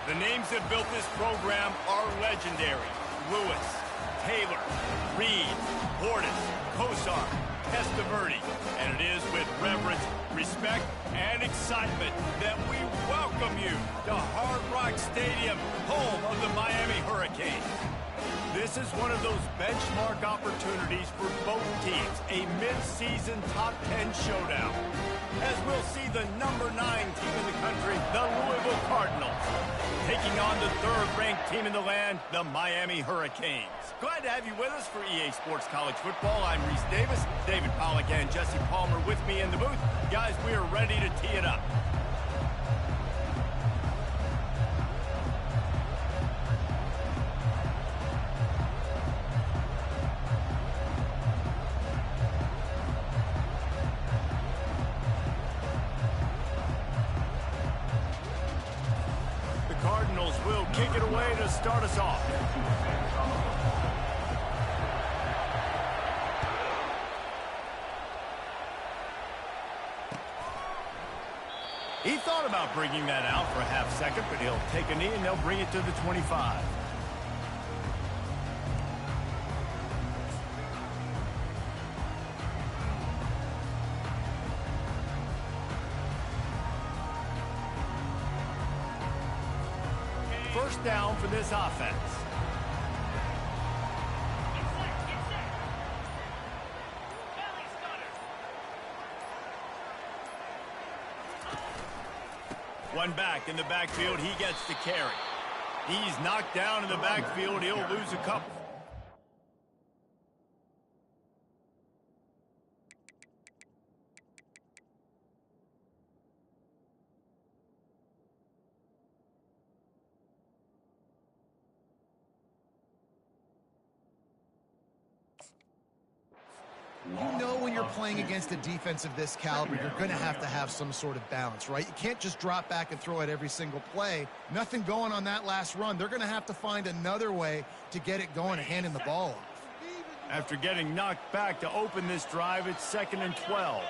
The names that built this program are legendary. Lewis, Taylor, Reed, Portis, Kosar, Testaverde. And it is with reverence, respect, and excitement that we welcome you to Hard Rock Stadium, home of the Miami Hurricanes. This is one of those benchmark opportunities for both teams, a mid-season top 10 showdown. As we'll see the number 9 team in the country, the Louisville Cardinals, taking on the third-ranked team in the land, the Miami Hurricanes. Glad to have you with us for EA Sports College Football. I'm Reese Davis, David Pollack and Jesse Palmer with me in the booth. Guys, we are ready to tee it up. Cardinals will kick it away to start us off. He thought about bringing that out for a half second, but he'll take a knee and they'll bring it to the 25. First down for this offense. One back in the backfield, he gets the carry. He's knocked down in the backfield, he'll lose a couple. You know when you're playing against a defense of this caliber, you're going to have some sort of balance, right? You can't just drop back and throw it every single play. Nothing going on that last run. They're going to have to find another way to get it going and handing the ball off. After getting knocked back to open this drive, it's 2nd and 12.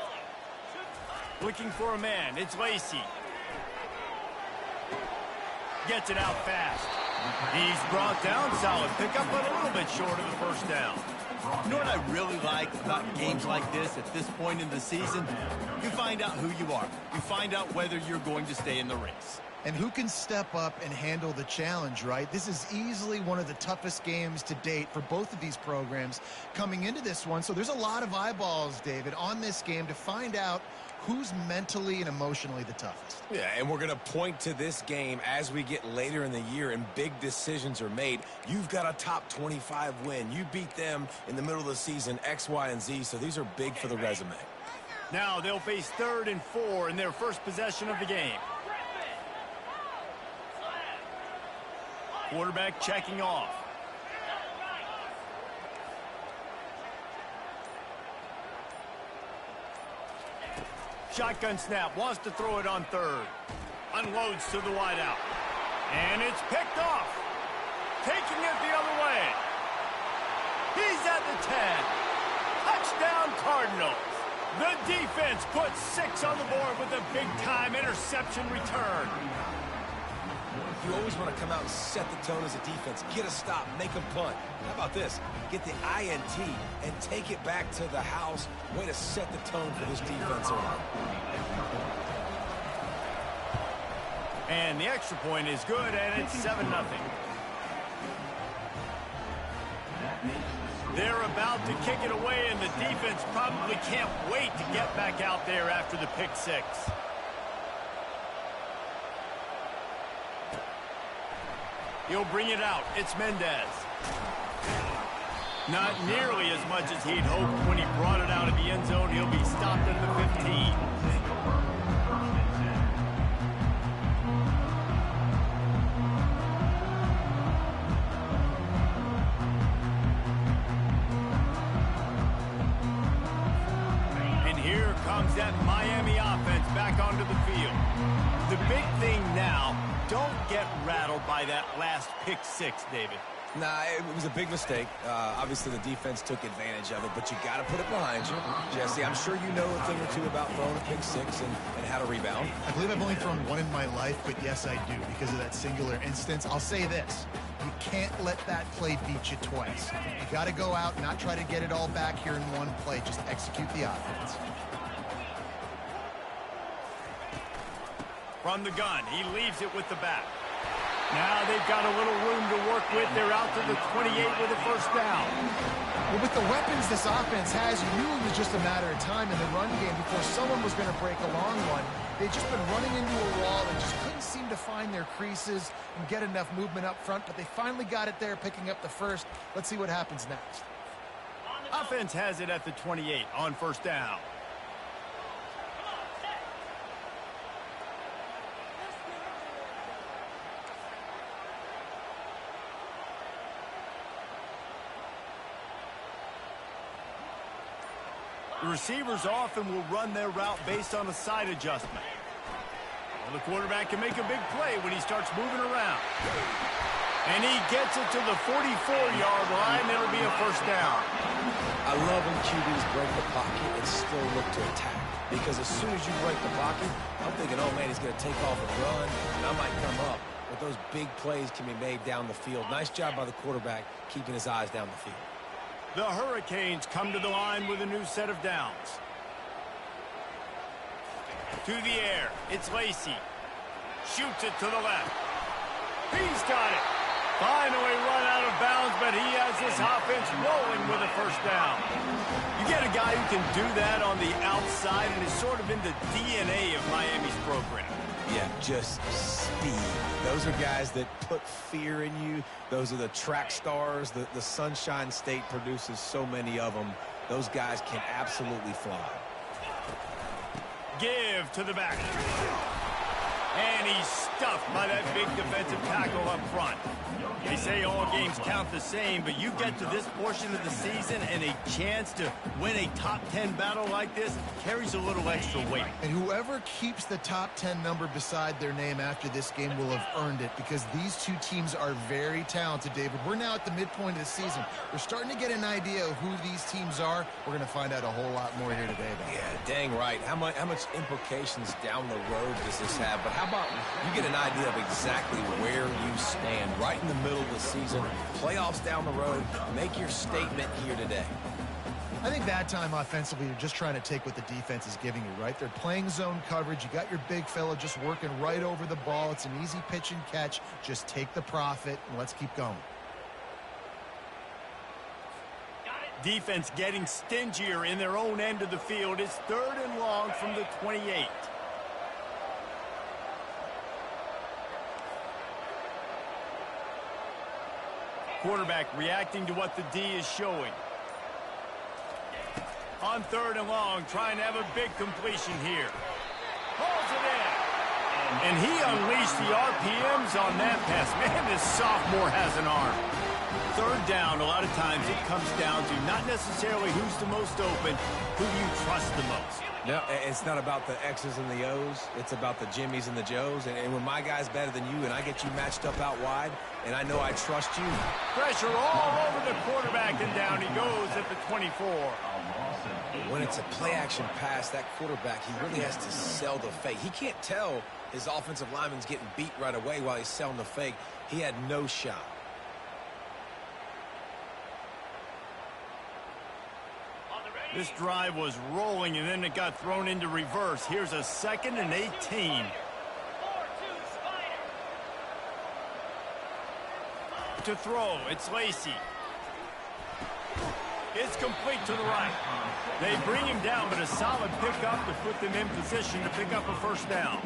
Looking for a man, it's Lacey. Gets it out fast. He's brought down, solid pickup, but a little bit short of the first down. You know what I really like about games like this at this point in the season? You find out who you are. You find out whether you're going to stay in the race. And who can step up and handle the challenge, right? This is easily one of the toughest games to date for both of these programs coming into this one. So there's a lot of eyeballs, David, on this game to find out who's mentally and emotionally the toughest. Yeah, and we're going to point to this game as we get later in the year and big decisions are made. You've got a top 25 win. You beat them in the middle of the season, X, Y, and Z, so these are big for the resume. Now they'll face 3rd and 4 in their first possession of the game. Quarterback checking off. Shotgun snap, wants to throw it on 3rd. Unloads to the wideout. And it's picked off. Taking it the other way. He's at the 10. Touchdown Cardinals. The defense puts 6 on the board with a big-time interception return. You always want to come out and set the tone as a defense. Get a stop, make a punt. How about this? Get the INT and take it back to the house. Way to set the tone for this defense early. And the extra point is good, and it's 7-0. They're about to kick it away, and the defense probably can't wait to get back out there after the pick 6. He'll bring it out. It's Mendez. Not nearly as much as he'd hoped when he brought it out of the end zone. He'll be stopped at the 15. And here comes that Miami offense back onto the field. The big thing now, don't get rattled by that last pick 6, David. Nah, it was a big mistake. Obviously, the defense took advantage of it, but you got to put it behind you. Jesse, I'm sure you know a thing or two about throwing a pick six and how to rebound. I believe I've only thrown one in my life, but yes, I do because of that singular instance. I'll say this. You can't let that play beat you twice. You got to go out and not try to get it all back here in one play. Just execute the offense. From the gun, he leaves it with the back. Now they've got a little room to work with. They're out to the 28 with a first down. Well, with the weapons this offense has, you knew it was just a matter of time in the run game before someone was going to break a long one. They've just been running into a wall and just couldn't seem to find their creases and get enough movement up front, but they finally got it there, picking up the first. Let's see what happens next. Offense has it at the 28 on first down. The receivers often will run their route based on a side adjustment. Well, the quarterback can make a big play when he starts moving around. And he gets it to the 44-yard line. It'll be a first down. I love when QBs break the pocket and still look to attack. Because as soon as you break the pocket, I'm thinking, oh, man, he's going to take off and run, and I might come up. But those big plays can be made down the field. Nice job by the quarterback keeping his eyes down the field. The Hurricanes come to the line with a new set of downs. To the air, it's Lacey. Shoots it to the left. He's got it. Finally run out of bounds, but he has this offense rolling with a first down. You get a guy who can do that on the outside, and is sort of in the DNA of Miami's program. Yeah, just speed. Those are guys that put fear in you. Those are the track stars. The Sunshine State produces so many of them. Those guys can absolutely fly. Give to the back. And he's stuffed by that big defensive tackle up front. They say all games count the same, but you get to this portion of the season and a chance to win a top 10 battle like this carries a little extra weight. And whoever keeps the top 10 number beside their name after this game will have earned it, because these two teams are very talented, David. We're now at the midpoint of the season. We're starting to get an idea of who these teams are. We're going to find out a whole lot more here today, though. Yeah, dang right. How much implications down the road does this have? But how about you get an idea of exactly where you stand right in the middle of the season, playoffs down the road, make your statement here today. I think that time offensively, you're just trying to take what the defense is giving you, right? They're playing zone coverage. You got your big fella just working right over the ball. It's an easy pitch and catch. Just take the profit and let's keep going. Defense getting stingier in their own end of the field. It's 3rd and long from the 28. Quarterback reacting to what the D is showing. On 3rd and long, trying to have a big completion here. Pulls it in. And he unleashed the RPMs on that pass. Man, this sophomore has an arm. 3rd down, a lot of times it comes down to not necessarily who's the most open, who do you trust the most. No, it's not about the X's and the O's. It's about the Jimmies and the Joes. And when my guy's better than you and I get you matched up out wide, and I know I trust you. Pressure all over the quarterback, and down he goes at the 24. When it's a play-action pass, that quarterback, he really has to sell the fake. He can't tell his offensive lineman's getting beat right away while he's selling the fake. He had no shot. This drive was rolling, and then it got thrown into reverse. Here's a 2nd and 18. To throw, it's Lacey. It's complete to the right. They bring him down, but a solid pickup to put them in position to pick up a first down.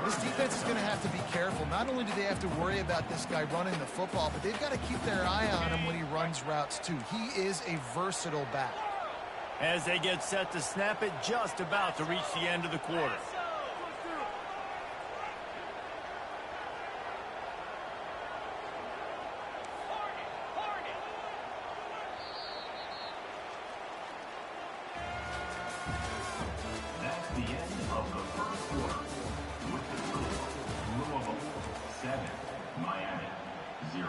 This defense is going to have to be careful. Not only do they have to worry about this guy running the football, but they've got to keep their eye on him when he runs routes, too. He is a versatile back. As they get set to snap it, just about to reach the end of the quarter. That's the end of the first quarter. With the score, Louisville 7, Miami 0.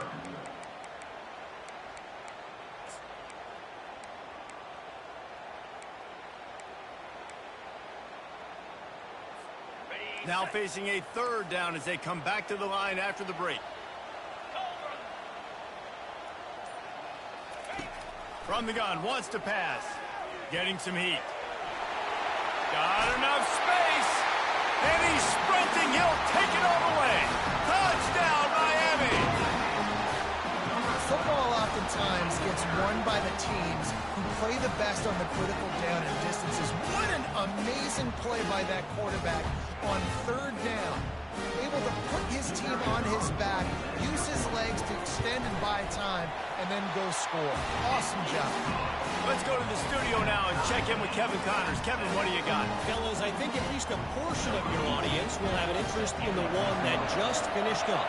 Now facing a third down as they come back to the line after the break. From the gun, wants to pass. Getting some heat. Got enough space. And he's sprinting. He'll take it all the way. Touchdown, Miami. Football oftentimes gets won by the teams who play the best on the critical down and distances. What an amazing play by that quarterback on third down. Able to put his team on his back, use his legs to extend and buy time, and then go score. Awesome job. Let's go to the studio now and check in with Kevin Connors. Kevin, what do you got? Fellas, I think at least a portion of your audience will have an interest in the one that just finished up.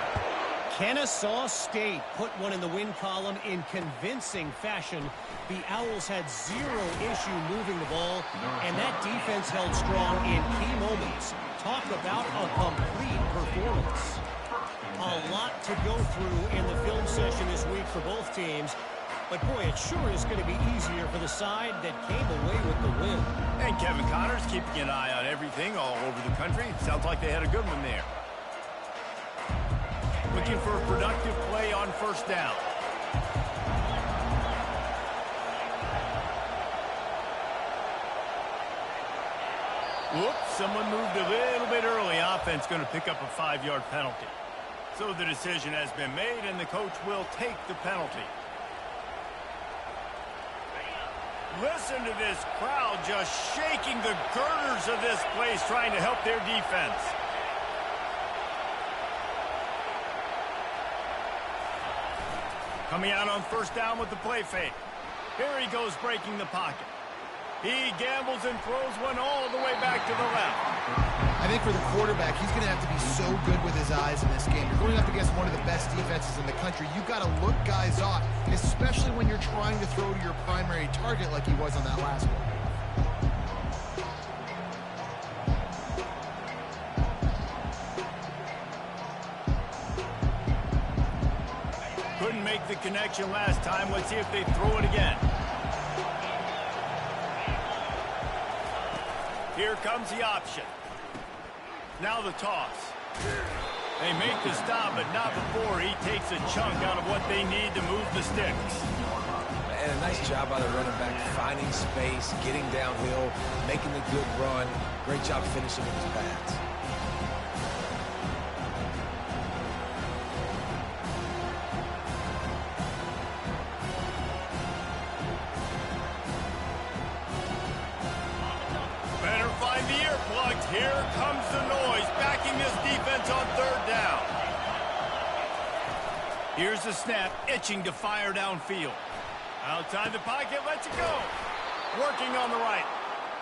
Kennesaw State put one in the win column in convincing fashion. The Owls had zero issue moving the ball, and that defense held strong in key moments. Talk about a complete performance. A lot to go through in the film session this week for both teams. But, boy, it sure is going to be easier for the side that came away with the win. And Kevin Connors keeping an eye on everything all over the country. Sounds like they had a good one there. Looking for a productive play on first down. Whoops, someone moved a little bit early. Offense going to pick up a 5-yard penalty. So the decision has been made, and the coach will take the penalty. Listen to this crowd just shaking the girders of this place, trying to help their defense. Coming out on first down with the play fake. Here he goes, breaking the pocket. He gambles and throws one all the way back to the left. I think for the quarterback, he's going to have to be so good with his eyes in this game. You're going up against one of the best defenses in the country. You've got to look guys off, especially when you're trying to throw to your primary target like he was on that last one. Couldn't make the connection last time. Let's see if they throw it again. Here comes the option. Now the toss. They make the stop, but not before he takes a chunk out of what they need to move the sticks. And a nice job by the running back, finding space, getting downhill, making the good run. Great job finishing with his pads. Here comes the noise, backing this defense on third down. Here's the snap, itching to fire downfield. Outside the pocket, lets it go. Working on the right.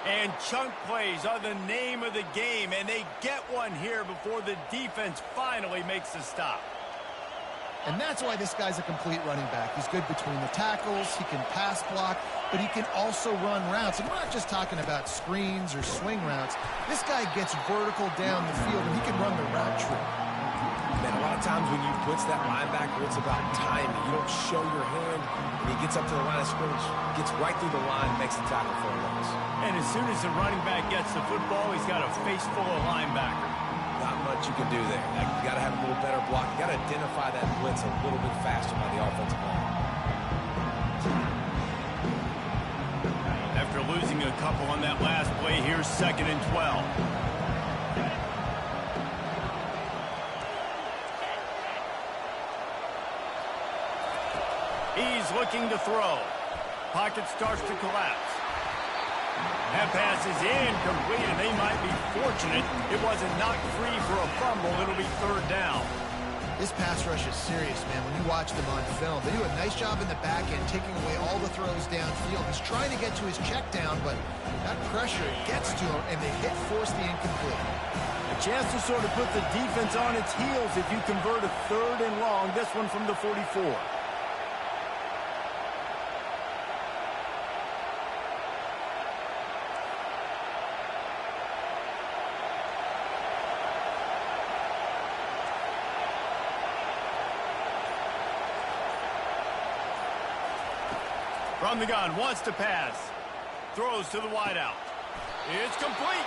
And chunk plays are the name of the game, and they get one here before the defense finally makes the stop. And that's why this guy's a complete running back. He's good between the tackles, he can pass block, but he can also run routes. And we're not just talking about screens or swing routes. This guy gets vertical down the field, and he can run the route tree. Man, a lot of times when you blitz that linebacker, it's about timing. You don't show your hand, and he gets up to the line of scrimmage, gets right through the line, makes the tackle for a loss. And as soon as the running back gets the football, he's got a face full of linebacker. Not much you can do there. You got to have a little better block. You got to identify that blitz a little bit faster by the offensive line. After losing a couple on that last play, here's 2nd and 12. He's looking to throw. Pocket starts to collapse. That pass is incomplete, and they might be fortunate it wasn't knocked free for a fumble. It'll be third down. This pass rush is serious, man. When you watch them on film, they do a nice job in the back end, taking away all the throws downfield. He's trying to get to his check down, but that pressure gets to him, and they force the incomplete. A chance to sort of put the defense on its heels if you convert a 3rd and long. This one from the 44. From the gun, wants to pass. Throws to the wideout. It's complete.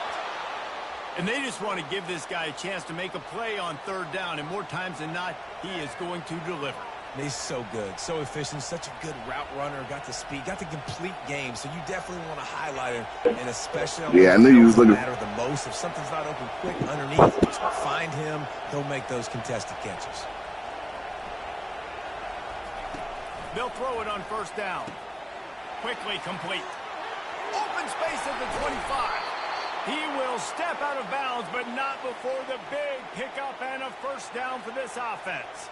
And they just want to give this guy a chance to make a play on third down, and more times than not, he is going to deliver. He's so good, so efficient, such a good route runner, got the speed, got the complete game, so you definitely want to highlight him, and especially on I knew you was looking matter the most. If something's not open quick underneath, find him, he'll make those contested catches. They'll throw it on first down. Quickly complete. Open space at the 25. He will step out of bounds, but not before the big pickup and a first down for this offense.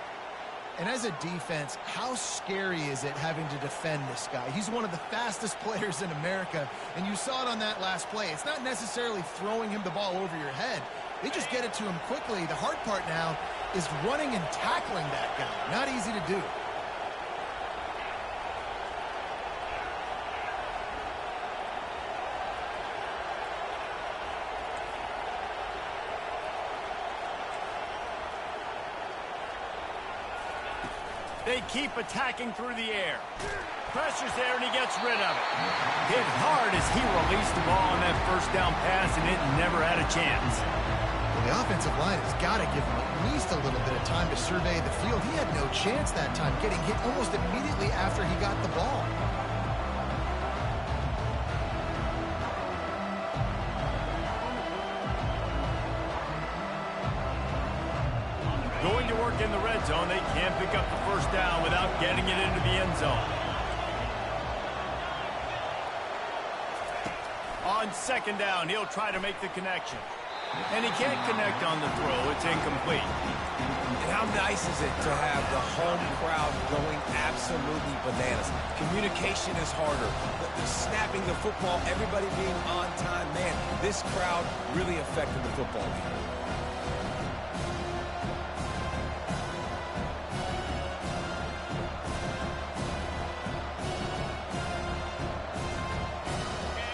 And as a defense, how scary is it having to defend this guy? He's one of the fastest players in America, and you saw it on that last play. It's not necessarily throwing him the ball over your head. They just get it to him quickly. The hard part now is running and tackling that guy. Not easy to do. They keep attacking through the air. Pressure's there, and he gets rid of it. Hit hard as he released the ball on that first down pass, and it never had a chance. Well, the offensive line has got to give him at least a little bit of time to survey the field. He had no chance that time, getting hit almost immediately after he got the ball. Going to work in the red zone, they can't pick up the first down without getting it into the end zone. On second down, he'll try to make the connection. And he can't connect on the throw. It's incomplete. And how nice is it to have the home crowd going absolutely bananas? Communication is harder. The snapping the football, everybody being on time. Man, this crowd really affected the football game.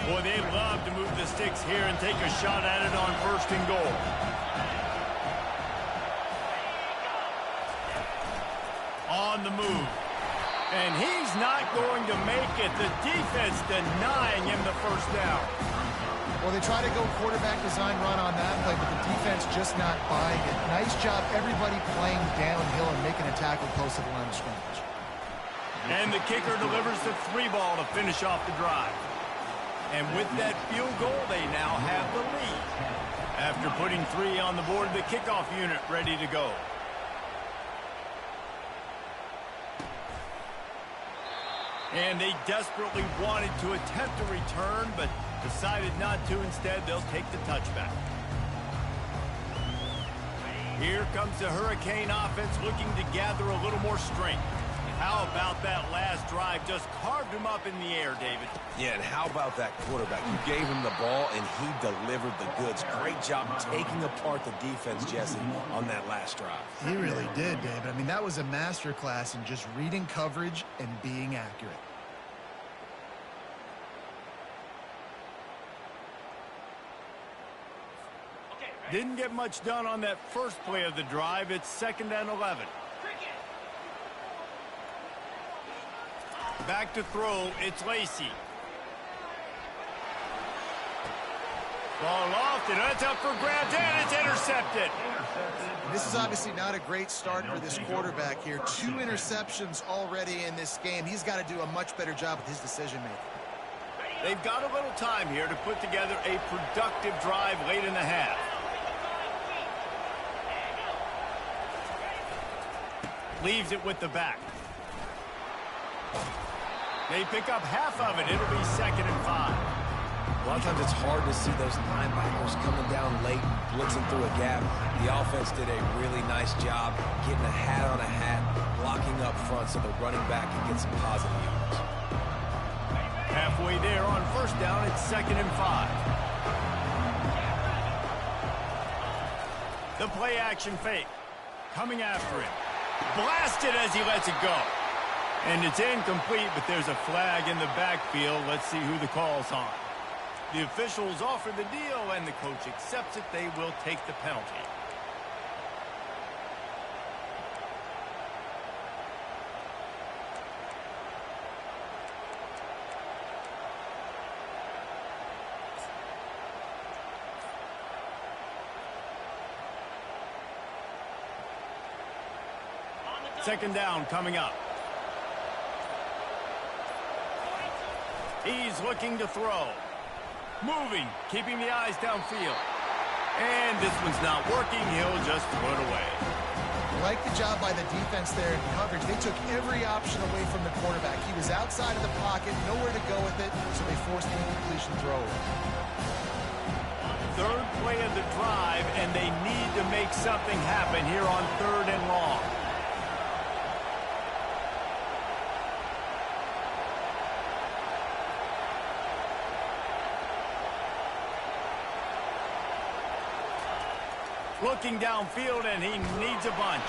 Boy, they love to move the sticks here and take a shot at it on first and goal. On the move. And he's not going to make it. The defense denying him the first down. Well, they try to go quarterback design run on that play, but the defense just not buying it. Nice job, everybody playing downhill and making a tackle close to the line of scrimmage. And the kicker delivers the 3 ball to finish off the drive. And with that field goal, they now have the lead. After putting 3 on the board, the kickoff unit ready to go. And they desperately wanted to attempt a return, but decided not to. Instead, they'll take the touchback. Here comes the Hurricane offense looking to gather a little more strength. How about that last drive? Just carved him up in the air, David. Yeah, and how about that quarterback? You gave him the ball, and he delivered the goods. Great job taking apart the defense, Jesse, on that last drive. He really did, David. I mean, that was a masterclass in just reading coverage and being accurate. Didn't get much done on that first play of the drive. It's 2nd and 11. Back to throw, it's Lacey. Ball lofted, and it's up for grabs, and it's intercepted. This is obviously not a great start for this quarterback here. 2 interceptions already in this game. He's got to do a much better job with his decision-making. They've got a little time here to put together a productive drive late in the half. Leaves it with the back. They pick up half of it. It'll be 2nd and 5. A lot of times it's hard to see those linebackers coming down late, blitzing through a gap. The offense did a really nice job getting a hat on a hat, blocking up front so the running back can get some positive yards. Halfway there on first down, it's 2nd and 5. The play action fake. Coming after him. Blasted as he lets it go. And it's incomplete, but there's a flag in the backfield. Let's see who the call's on. The officials offer the deal, and the coach accepts it. They will take the penalty. Second down coming up. He's looking to throw. Moving, keeping the eyes downfield. And this one's not working. He'll just throw it away. I like the job by the defense there in coverage. They took every option away from the quarterback. He was outside of the pocket, nowhere to go with it, so they forced the incompletion throw. Third play of the drive, and they need to make something happen here on 3rd and long. Looking downfield, and he needs a bunch.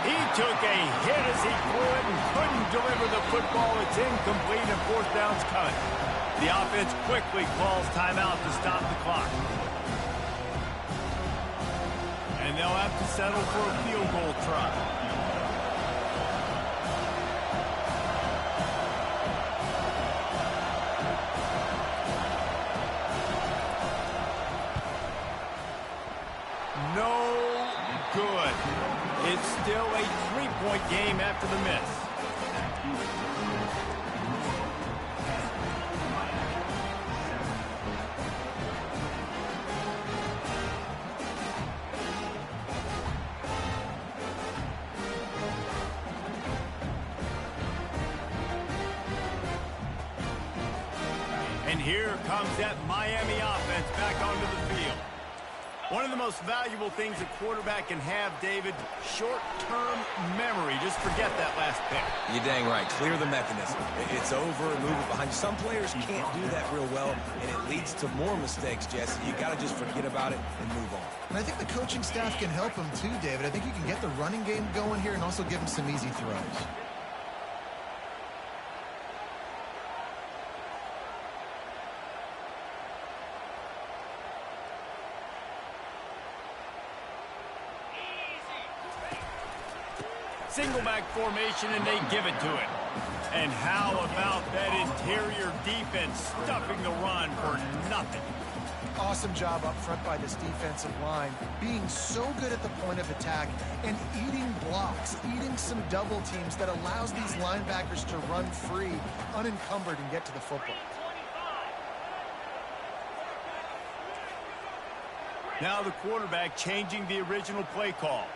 He took a hit as he threw it and couldn't deliver the football. It's incomplete, and 4th down's cut. The offense quickly calls timeout to stop the clock. And they'll have to settle for a field goal try. No good. It's still a 3-point game after the miss. And here comes that Miami offense back onto the field. One of the most valuable things a quarterback can have, David, short-term memory. Just forget that last pick. You're dang right. Clear the mechanism. It's over and move it behind you. Some players can't do that real well, and it leads to more mistakes, Jesse. You got to just forget about it and move on. And I think the coaching staff can help him too, David. I think you can get the running game going here and also give him some easy throws. Single back formation, and they give it to him. And how about that interior defense stuffing the run for nothing? Awesome job up front by this defensive line, being so good at the point of attack and eating blocks, eating some double teams that allows these linebackers to run free, unencumbered, and get to the football. Now the quarterback changing the original play call.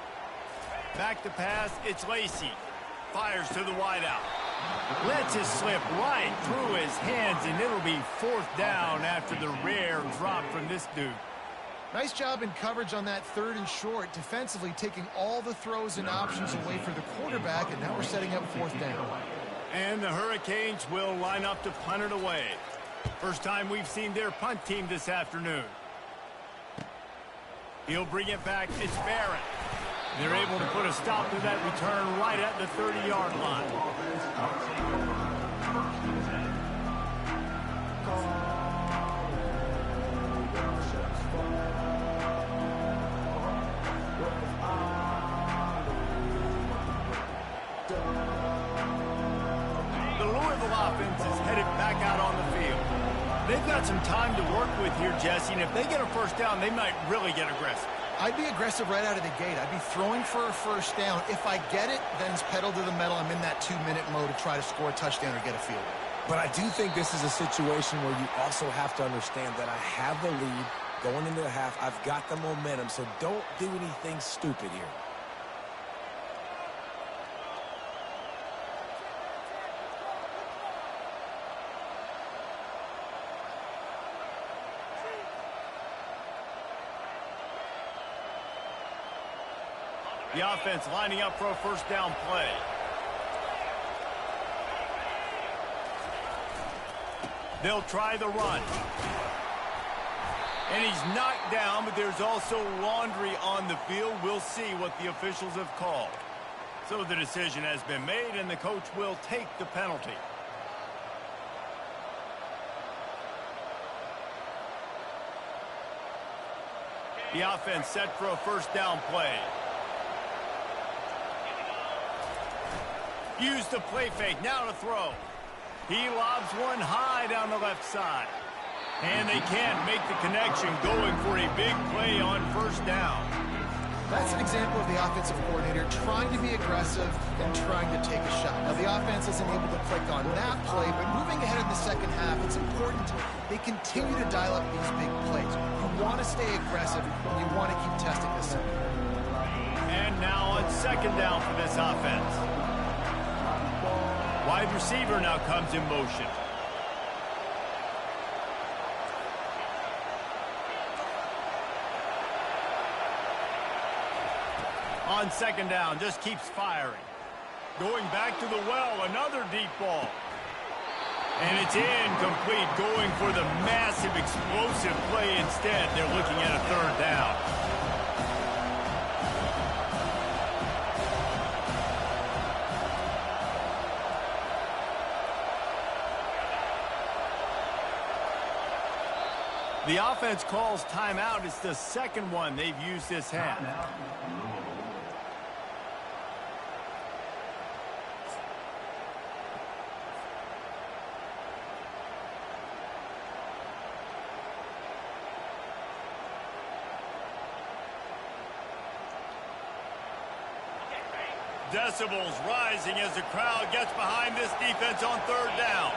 Back to pass, it's Lacy. Fires to the wideout. Lets it slip right through his hands, and it'll be 4th down after the rare drop from this dude. Nice job in coverage on that 3rd and short, defensively taking all the throws and options away for the quarterback, and now we're setting up 4th down. And the Hurricanes will line up to punt it away. First time we've seen their punt team this afternoon. He'll bring it back. It's Barrett. They're able to put a stop to that return right at the 30-yard line. The Louisville offense is headed back out on the field. They've got some time to work with here, Jesse, and if they get a first down, they might really get aggressive. I'd be aggressive right out of the gate. I'd be throwing for a first down. If I get it, then it's pedal to the metal. I'm in that 2-minute mode to try to score a touchdown or get a field goal. But I do think this is a situation where you also have to understand that I have the lead going into the half. I've got the momentum, so don't do anything stupid here. The offense lining up for a first down play. They'll try the run. And he's knocked down, but there's also laundry on the field. We'll see what the officials have called. So the decision has been made, and the coach will take the penalty. The offense set for a first down play. Use the play fake, now to throw. He lobs one high down the left side. And they can't make the connection, going for a big play on first down. That's an example of the offensive coordinator trying to be aggressive and trying to take a shot. Now, the offense isn't able to click on that play, but moving ahead in the second half, it's important they continue to dial up these big plays. You want to stay aggressive, and you want to keep testing this. And now on second down for this offense. Wide receiver now comes in motion. On second down, just keeps firing. Going back to the well, another deep ball. And it's incomplete, going for the massive, explosive play instead. They're looking at a third down. The offense calls timeout. It's the second one they've used this half. Decibels rising as the crowd gets behind this defense on third down.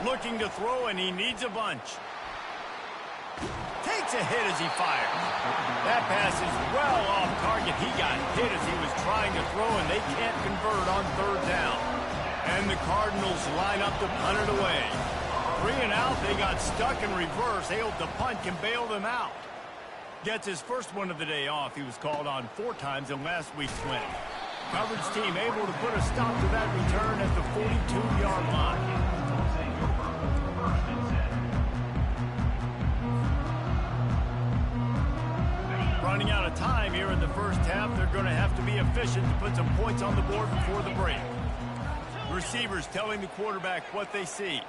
Looking to throw, and he needs a bunch. Takes a hit as he fires. That pass is well off target. He got hit as he was trying to throw, and they can't convert on third down. And the Cardinals line up to punt it away. 3 and out, they got stuck in reverse. They hope the punt can bail them out. Gets his first one of the day off. He was called on 4 times in last week's win. Coverage team able to put a stop to that return at the 42-yard line. Running out of time here in the first half. They're going to have to be efficient to put some points on the board before the break. Receivers telling the quarterback what they see.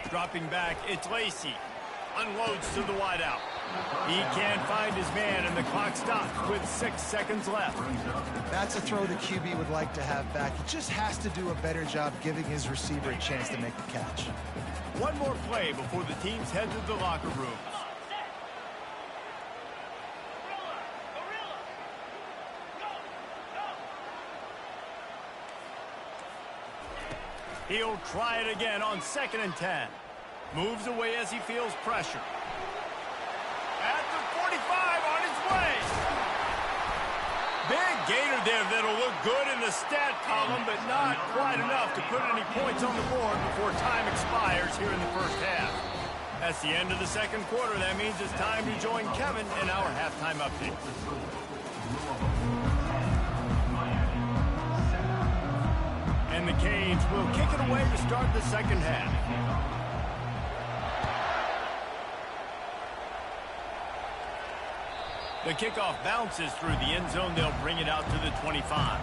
Dropping back, it's Lacy. Unloads to the wideout. He can't find his man, and the clock stops with 6 seconds left. That's a throw the QB would like to have back. He just has to do a better job giving his receiver a chance to make the catch. One more play before the teams head to the locker rooms. He'll try it again on 2nd and 10. Moves away as he feels pressure. At the 45, on his way. Big gainer there that'll look good in the stat column, but not quite enough to put any points on the board before time expires here in the first half. That's the end of the second quarter. That means it's time to join Kevin in our halftime update. And the Canes will kick it away to start the second half. The kickoff bounces through the end zone. They'll bring it out to the 25.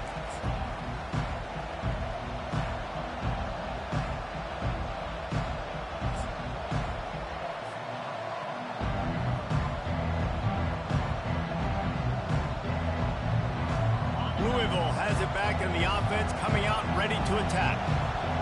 Louisville has it back in the offense, coming out ready to attack.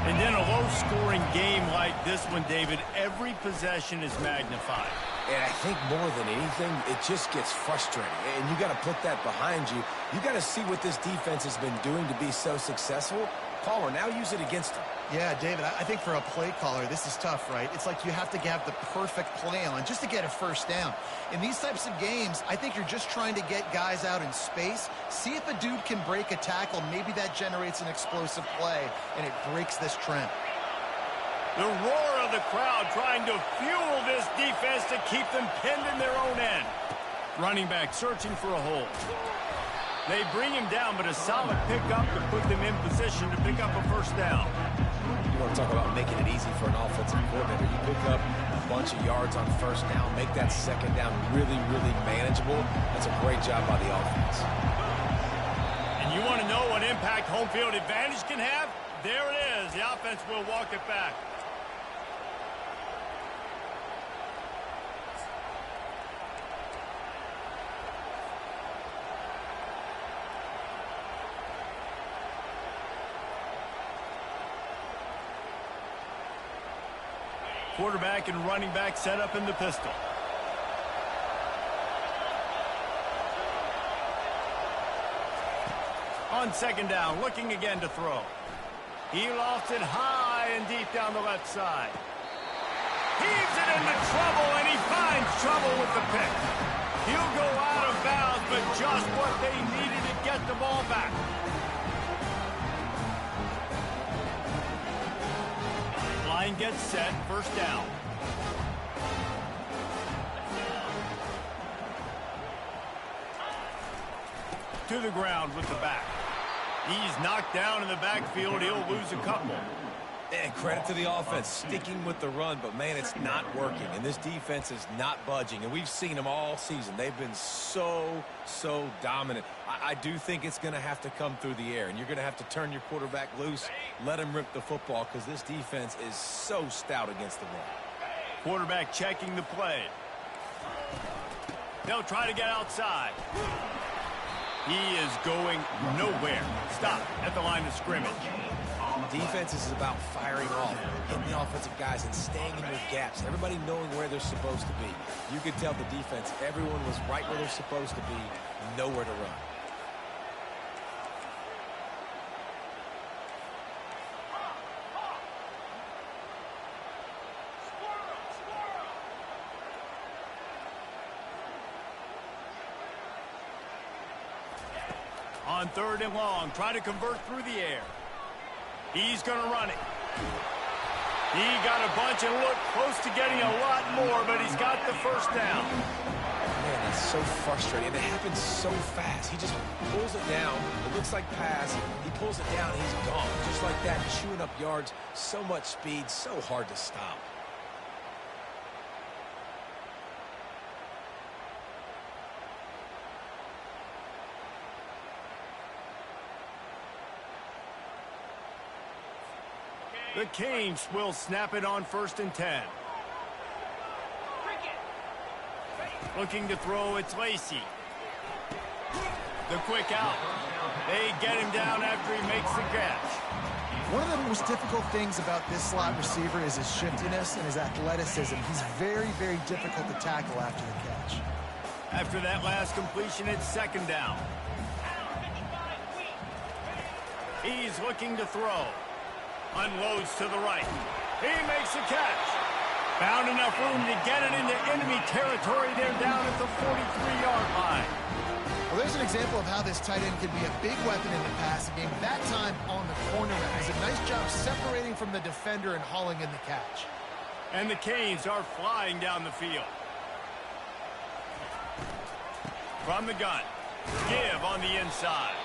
And then a low-scoring game like this one, David, every possession is magnified. And I think more than anything, it just gets frustrating. And you got to put that behind you. You got to see what this defense has been doing to be so successful. Palmer, now use it against them. Yeah, David, I think for a play caller, this is tough, right? It's like you have to have the perfect play on just to get a first down. In these types of games, I think you're just trying to get guys out in space, see if a dude can break a tackle. Maybe that generates an explosive play, and it breaks this trend. The roar of the crowd trying to fuel this defense to keep them pinned in their own end. Running back searching for a hole. They bring him down, but a solid pickup to put them in position to pick up a first down. You want to talk about making it easy for an offensive coordinator. You pick up a bunch of yards on first down, make that second down really, really manageable. That's a great job by the offense. And you want to know what impact home field advantage can have? There it is. The offense will walk it back. Quarterback and running back set up in the pistol. On second down, looking again to throw. He lofts it high and deep down the left side. Heaves it into trouble, and he finds trouble with the pick. He'll go out of bounds, but just what they needed to get the ball back. Line gets set, first down. To the ground with the back. He's knocked down in the backfield. He'll lose a couple. And credit to the offense, sticking with the run, but, man, it's not working. And this defense is not budging. And we've seen them all season. They've been so dominant. I do think it's going to have to come through the air. And you're going to have to turn your quarterback loose, let him rip the football, because this defense is so stout against the run. Quarterback checking the play. They'll try to get outside. He is going nowhere. Stop at the line of scrimmage. Defense is about firing off, hitting the offensive guys, and staying in their gaps. Everybody knowing where they're supposed to be. You could tell the defense, everyone was right where they're supposed to be, nowhere to run. On third and long, try to convert through the air. He's going to run it. He got a bunch and looked close to getting a lot more, but he's got the first down. Man, that's so frustrating. It happens so fast. He just pulls it down. It looks like pass. He pulls it down, and he's gone. Just like that, chewing up yards. So much speed, so hard to stop. The Canes will snap it on first and 10. Looking to throw, it's Lacey. The quick out. They get him down after he makes the catch. One of the most difficult things about this slot receiver is his shiftiness and his athleticism. He's very difficult to tackle after the catch. After that last completion, it's second down. He's looking to throw. Unloads to the right. He makes the catch. Found enough room to get it into enemy territory. They're down at the 43-yard line. Well, there's an example of how this tight end can be a big weapon in the passing game. That time on the corner route. Does a nice job separating from the defender and hauling in the catch. And the Canes are flying down the field. From the gun. Give on the inside.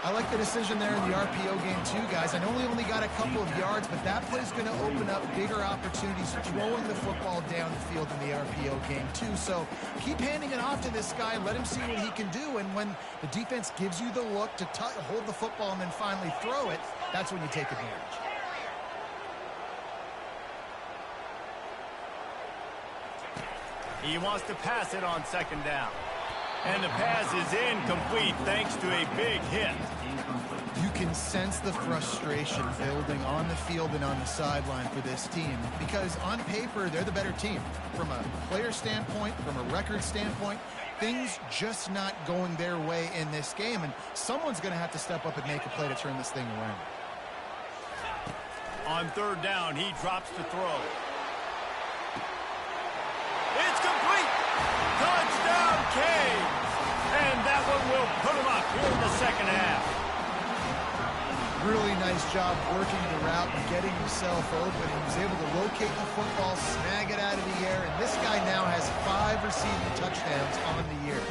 I like the decision there in the RPO game too, guys. I know we only got a couple of yards, but that play's going to open up bigger opportunities throwing the football down the field in the RPO game too. So keep handing it off to this guy. Let him see what he can do. And when the defense gives you the look to hold the football and then finally throw it, that's when you take advantage. He wants to pass it on second down. And the pass is incomplete thanks to a big hit. You can sense the frustration building on the field and on the sideline for this team because on paper, they're the better team. From a player standpoint, from a record standpoint, things just not going their way in this game, and someone's going to have to step up and make a play to turn this thing around. On third down, he drops to throw. It's complete! Touchdown, Canes! And that one will put him up here in the second half. Really nice job working the route and getting himself open. He was able to locate the football, snag it out of the air, and this guy now has 5 receiving touchdowns on the year.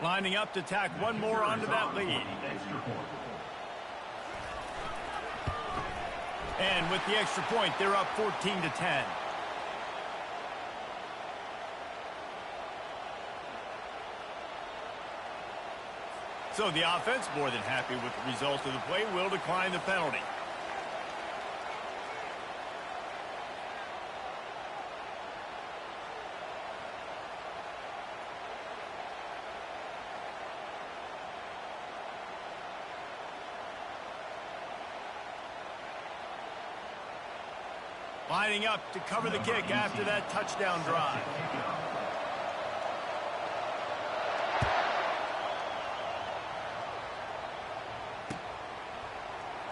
Lining up to tack one more onto that lead. And with the extra point, they're up 14-10. So the offense, more than happy with the result of the play, will decline the penalty. Lining up to cover the kick after that touchdown drive.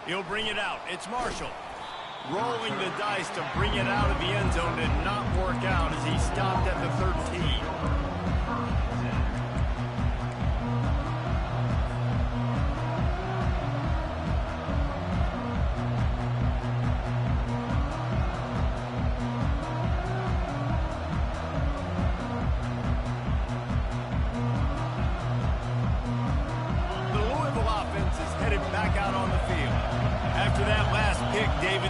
He'll bring it out. It's Marshall. Rolling the dice to bring it out of the end zone did not work out as he stopped at the 13.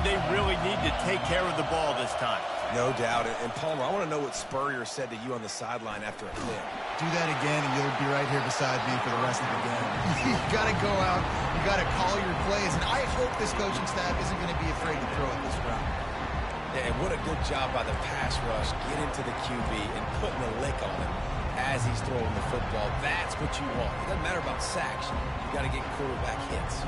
They really need to take care of the ball this time. No doubt. And Palmer, I want to know what Spurrier said to you on the sideline after a hit. Do that again, and you'll be right here beside me for the rest of the game. You got to go out. You got to call your plays. And I hope this coaching staff isn't going to be afraid to throw it this route. Yeah, and what a good job by the pass rush. Get into the QB and putting a lick on him as he's throwing the football. That's what you want. It doesn't matter about sacks. You got to get quarterback hits.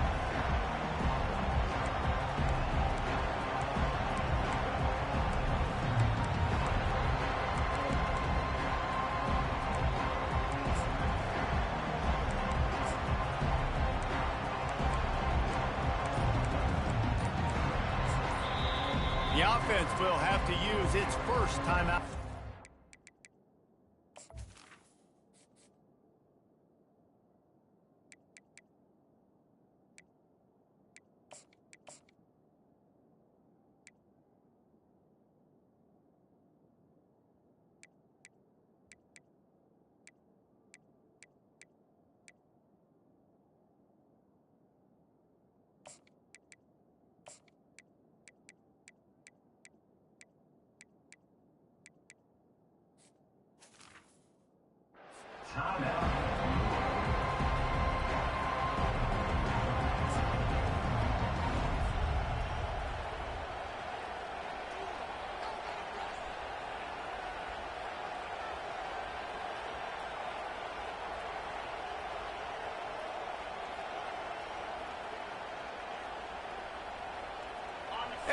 The offense will have to use its first timeout.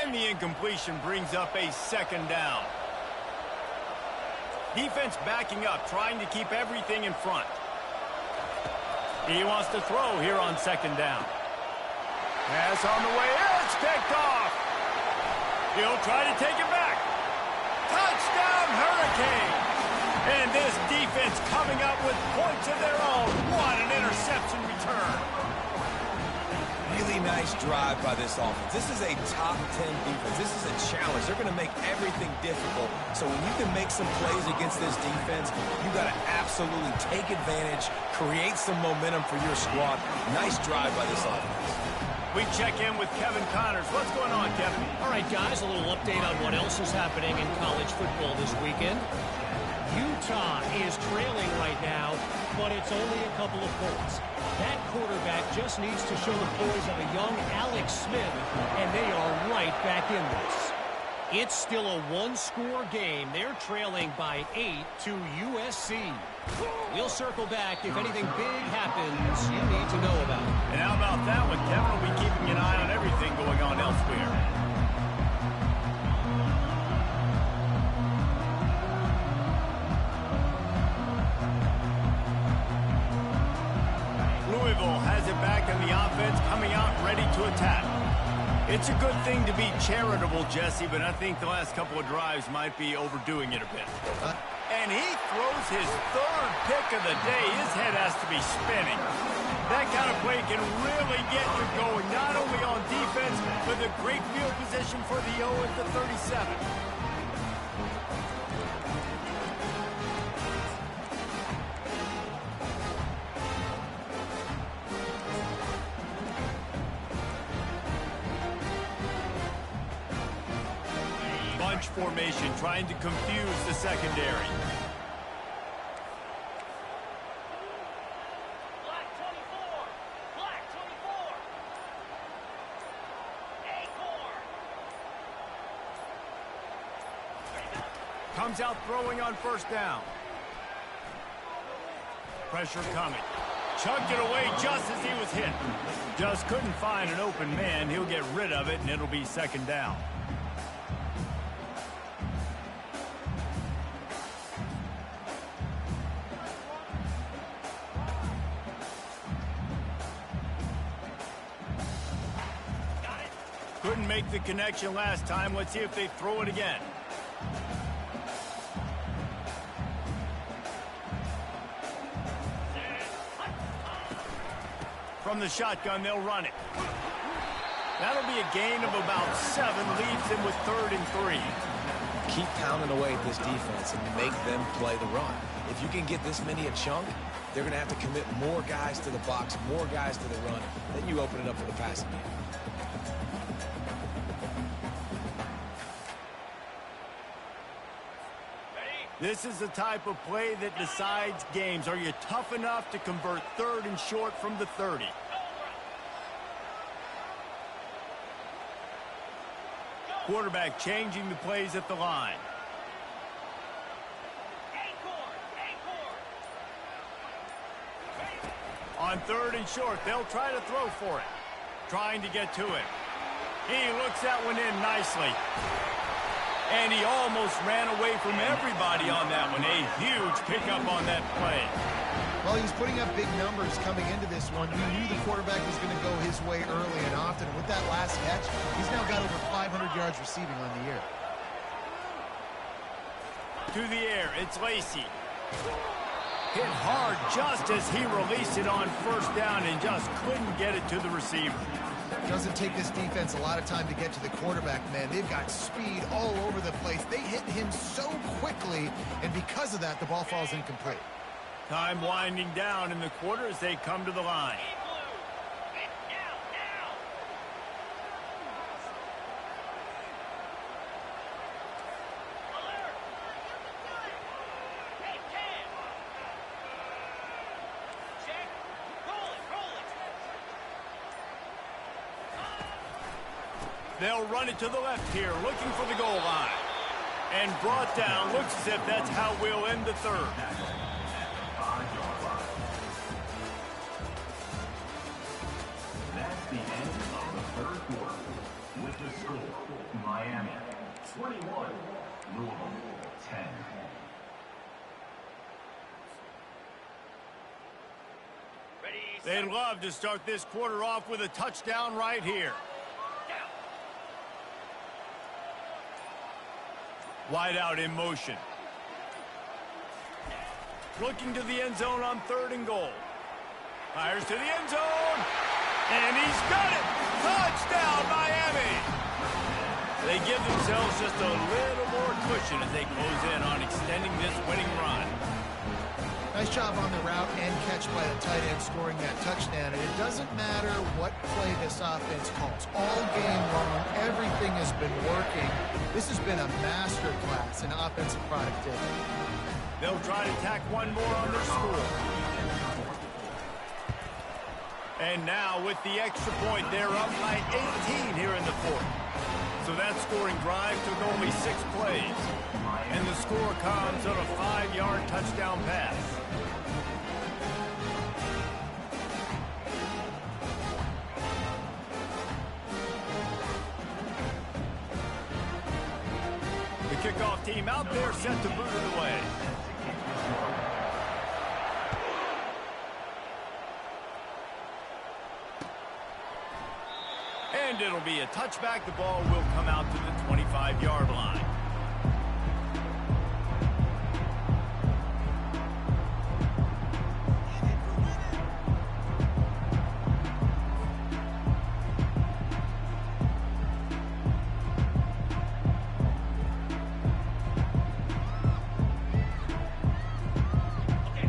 And the incompletion brings up a second down. Defense backing up, trying to keep everything in front. He wants to throw here on second down. Pass on the way. It's picked off. He'll try to take it back. Touchdown, Hurricanes! And this defense coming up with points of their own. What an interception return. Really nice drive by this offense. This is a top 10 defense. This is a challenge. They're going to make everything difficult. So when you can make some plays against this defense, you got to absolutely take advantage, create some momentum for your squad. Nice drive by this offense. We check in with Kevin Connors. What's going on, Kevin? All right, guys, a little update on what else is happening in college football this weekend. Utah is trailing right now, but it's only a couple of points. That quarterback just needs to show the poise of a young Alex Smith, and they are right back in this. It's still a one-score game. They're trailing by 8 to USC. We'll circle back if anything big happens you need to know about. And how about that one? Kevin will be keeping an eye on everything going on elsewhere. Has it back in the offense, coming out ready to attack. It's a good thing to be charitable, Jesse, but I think the last couple of drives might be overdoing it a bit. And he throws his third pick of the day. His head has to be spinning. That kind of play can really get you going, not only on defense, but the great field position for the O at the 37. Formation trying to confuse the secondary. Black 24. Black 24. Acorn. Comes out throwing on first down. Pressure coming. Chucked it away just as he was hit. Just couldn't find an open man. He'll get rid of it, and it'll be second down. Couldn't make the connection last time. Let's see if they throw it again. From the shotgun, they'll run it. That'll be a gain of about 7, leaves them with 3rd and 3. Keep pounding away at this defense and make them play the run. If you can get this many a chunk, they're going to have to commit more guys to the box, more guys to the run. Then you open it up for the passing game. This is the type of play that decides games. Are you tough enough to convert 3rd and short from the 30? Quarterback changing the plays at the line. On 3rd and short, they'll try to throw for it. Trying to get to it. He looks that one in nicely. And he almost ran away from everybody on that one. A huge pickup on that play. Well, he was putting up big numbers coming into this one. We knew the quarterback was going to go his way early and often. And with that last catch, he's now got over 500 yards receiving on the year. To the air, it's Lacy. Hit hard just as he released it on 1st down and just couldn't get it to the receiver. Doesn't take this defense a lot of time to get to the quarterback, man. They've got speed all over the place. They hit him so quickly, and because of that, the ball falls incomplete. Time winding down in the quarter as they come to the line. They'll run it to the left here, looking for the goal line. And brought down, looks as if that's how we'll end the 3rd. That's the end of the 3rd quarter. With the score, Miami 21, Louisville 10. They'd love to start this quarter off with a touchdown right here. Wide out in motion. Looking to the end zone on 3rd and goal. Fires to the end zone. And he's got it. Touchdown, Miami. They give themselves just a little more cushion as they close in on extending this winning run. Nice job on the route and catch by the tight end scoring that touchdown. And it doesn't matter what play this offense calls. All game long, everything has been working. This has been a master class in offensive productivity. They'll try to tack one more on their score. And now with the extra point, they're up by 18 here in the 4th. So that scoring drive took only 6 plays. And the score comes on a 5-yard touchdown pass. The kickoff team out there set to boot it away. And it'll be a touchback. The ball will come out to the 25-yard line.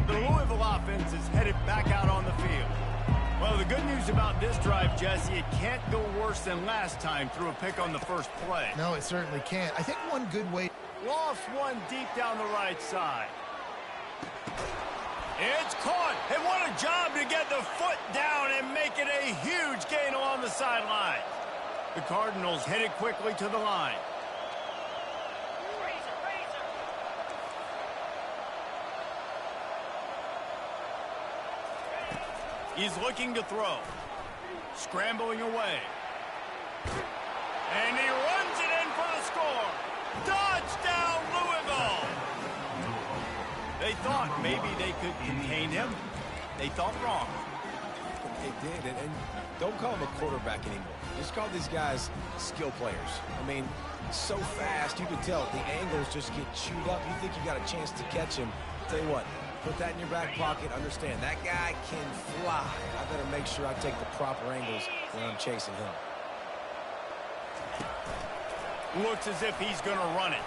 The Louisville offense is headed back out on the field. Well, the good news about this drive, Jesse, it can't go worse than last time through a pick on the first play. No, it certainly can't. I think one good way... Lost one deep down the right side. It's caught. And what a job to get the foot down and make it a huge gain along the sideline. The Cardinals headed quickly to the line. He's looking to throw. Scrambling away. And he runs it in for the score. Touchdown, Louisville! They thought maybe they could contain him. They thought wrong. They did, and don't call him a quarterback anymore. Just call these guys skill players. I mean, so fast, you can tell the angles just get chewed up. You think you got a chance to catch him. Tell you what, put that in your back pocket. Understand, that guy can fly. I better make sure I take the proper angles when I'm chasing him. Looks as if he's going to run it.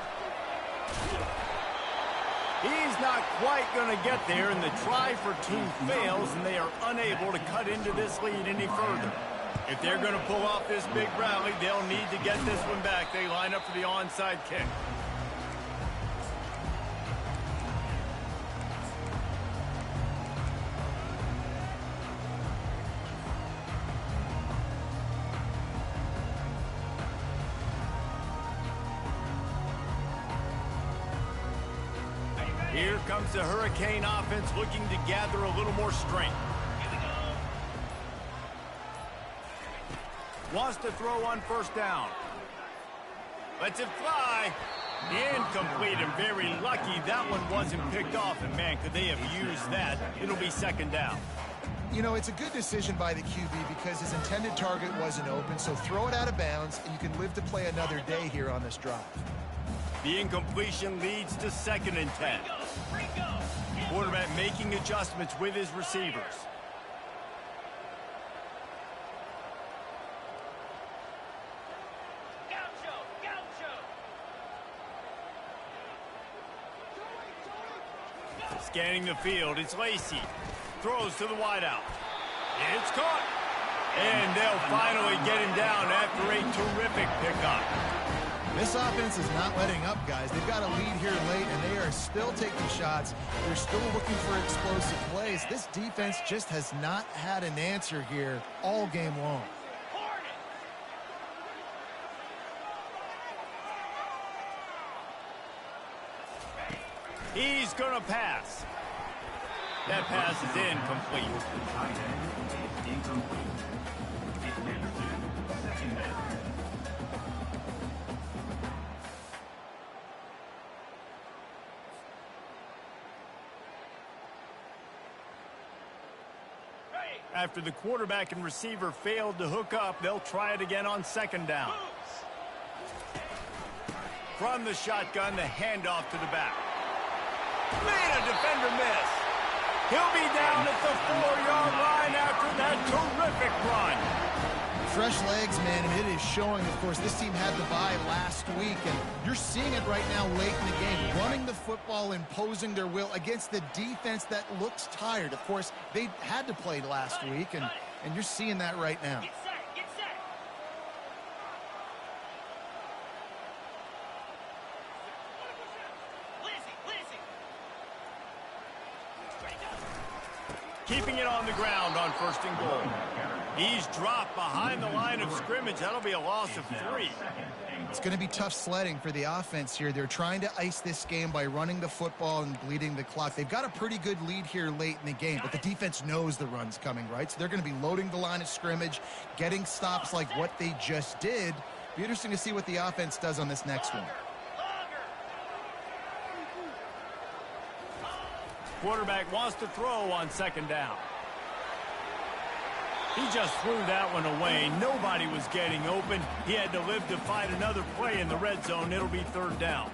He's not quite going to get there, and the try for two fails, and they are unable to cut into this lead any further. If they're going to pull off this big rally, they'll need to get this one back. They line up for the onside kick. Here comes the Hurricane offense looking to gather a little more strength. Wants to throw on first down. Lets it fly. Incomplete, and very lucky that one wasn't picked off. And man, could they have used that? It'll be second down. You know, it's a good decision by the QB because his intended target wasn't open, so throw it out of bounds, and you can live to play another day here on this drive. The incompletion leads to 2nd and 10. Quarterback making adjustments with his receivers. Scanning the field, it's Lacey. Throws to the wideout. It's caught. And they'll finally get him down after a terrific pickup. This offense is not letting up, guys. They've got a lead here late, and they are still taking shots. They're still looking for explosive plays. This defense just has not had an answer here all game long. He's going to pass. That pass is incomplete. Incomplete. Second down. After the quarterback and receiver failed to hook up, they'll try it again on second down. From the shotgun, the handoff to the back. Made a defender miss. He'll be down at the 4-yard line after that terrific run. Fresh legs, man, and it is showing. Of course, this team had the bye last week, and you're seeing it right now late in the game. Running the football, imposing their will against the defense that looks tired. Of course, they had to play last week, and you're seeing that right now. Get set, get set. Keeping it on the ground on 1st and goal. He's dropped behind the line of scrimmage. That'll be a loss of 3. It's going to be tough sledding for the offense here. They're trying to ice this game by running the football and bleeding the clock. They've got a pretty good lead here late in the game, but the defense knows the run's coming, right? So they're going to be loading the line of scrimmage, getting stops like what they just did. Be interesting to see what the offense does on this next one. Quarterback wants to throw on second down. He just threw that one away. Nobody was getting open. He had to live to fight another play in the red zone. It'll be 3rd down.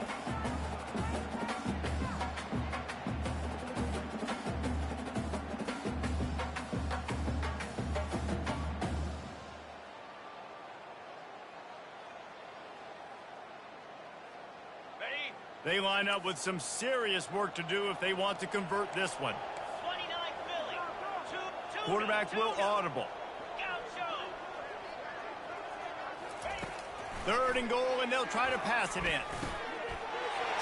They line up with some serious work to do if they want to convert this one. 29 Philly. Quarterback will audible. 3rd and goal, and they'll try to pass it in.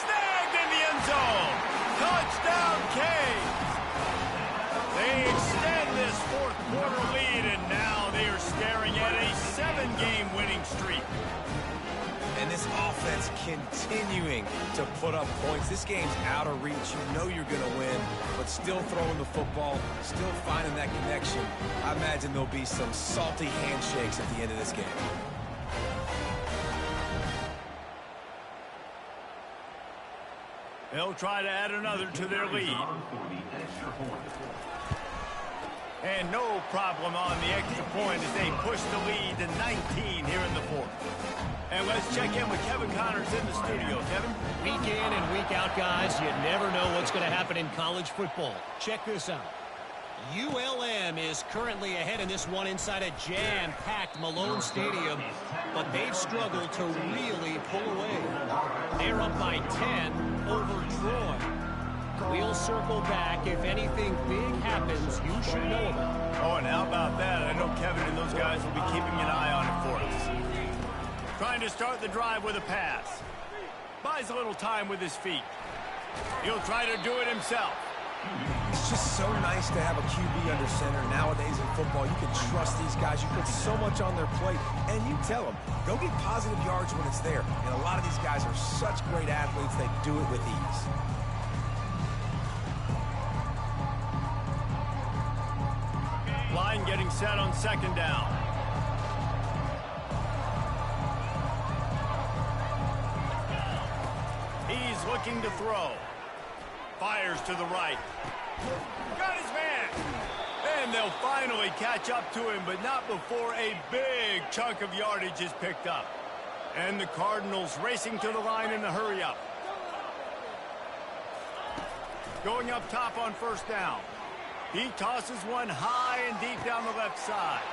Snagged in the end zone. Touchdown, Canes. They extend this 4th quarter lead, and now they are staring at a 7-game winning streak. And this offense continuing to put up points. This game's out of reach. You know you're going to win, but still throwing the football, still finding that connection. I imagine there'll be some salty handshakes at the end of this game. They'll try to add another to their lead. And no problem on the extra point as they push the lead to 19 here in the fourth. And let's check in with Kevin Connors in the studio. Kevin? Week in and week out, guys, you never know what's going to happen in college football. Check this out. ULM is currently ahead in this one inside a jam-packed Malone Stadium, but they've struggled to really pull away. They're up by 10 over Troy. We'll circle back. If anything big happens, you should know about it. Oh, and how about that? I know Kevin and those guys will be keeping an eye on it for us. Trying to start the drive with a pass. Buys a little time with his feet. He'll try to do it himself. It's just so nice to have a QB under center. Nowadays in football, you can trust these guys. You put so much on their plate, and you tell them, go get positive yards when it's there. And a lot of these guys are such great athletes, they do it with ease. Line getting set on second down. He's looking to throw. Fires to the right. Got his man. And they'll finally catch up to him, but not before a big chunk of yardage is picked up. And the Cardinals racing to the line in a hurry up. Going up top on first down. He tosses one high and deep down the left side.